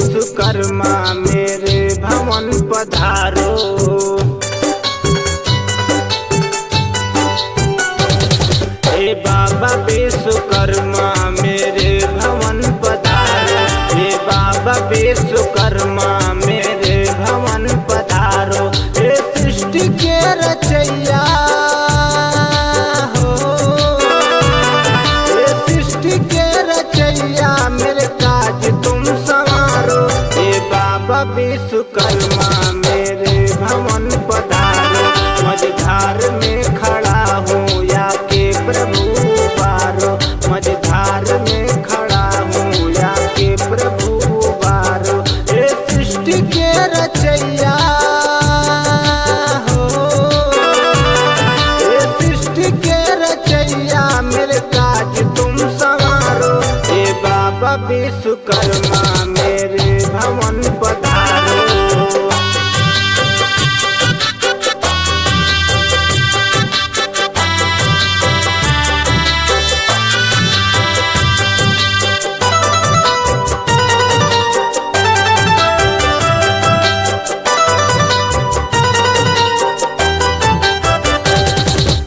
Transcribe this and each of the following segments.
विश्वकर्मा मेरे भवन पधारो। हे बाबा विश्वकर्मा मेरे भवन पधारो। हे बाबा विश्वकर्मा मेरे भवन पधारो। हे सृष्टि के रचैया हो, हे सृष्टि के रचैया मेरे काज तुम संवारो। हे बाबा विश्वकर्मा मेरे भवन पधारो। मझधार में खड़ा हूँ या के प्रभु बारो। मझधार में खड़ा हूँ या के प्रभु बारो। हे सृष्टि के रचैया हो, हे सृष्टि के रचैया मेरे काज तुम संवारो। हे बाबा विश्वकर्मा मेरे भवन पधारो।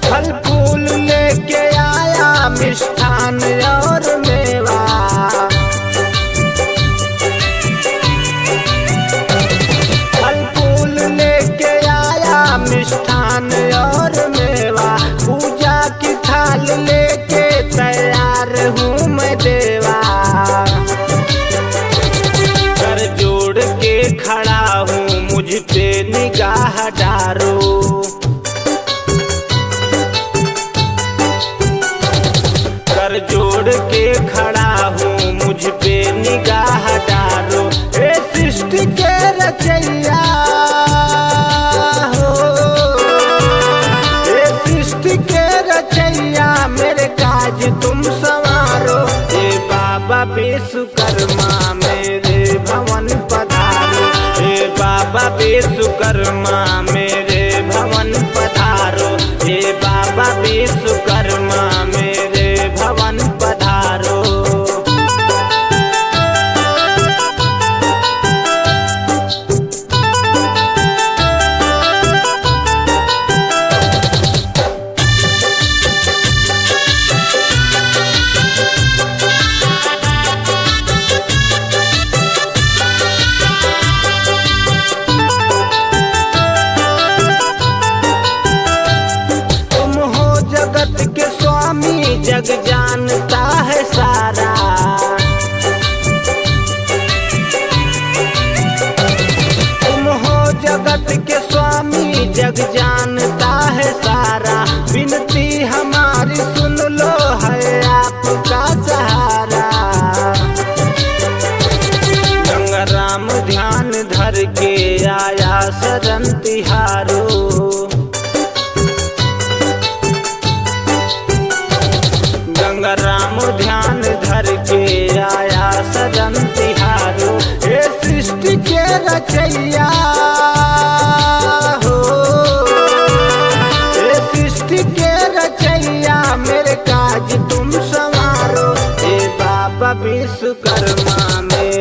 फल फूल लेके आया मिष्ठान और मेवा। फल फूल लेके आया मिष्ठान और मेवा। पूजा की थाल लेके तैयार हूँ मैं देवा। कर जोड़ के खड़ा हूँ मुझ पे निगाह डारो। कर जोड़ के खड़ा हूँ मुझ पे निगाह डारो। हे सृष्टि के रचैया हो, हे सृष्टि के रचैया मेरे काज तुम संवारो। हे बाबा विश्वकर्मा मेरे भवन पधारो। हे बाबा विश्वकर्मा मेरे भवन पधारो। हे बाबा विश्वकर्मा मेरे भवन पधारो। तुम हो जगत के स्वामी जग जानता है सारा। तुम हो जगत के स्वामी जग जानता है सारा। विनती हमारी सुन लो है आपका सहारा। गंगा राम ध्यान धर के आया शरण तिहारो। गंगा राम ध्यान धर के आया सदन तिहारो। हे सृष्टि के रचैया हो, हे सृष्टि के रचैया मेरे काज तुम संवारो। हे बाबा विश्वकर्मा मेरे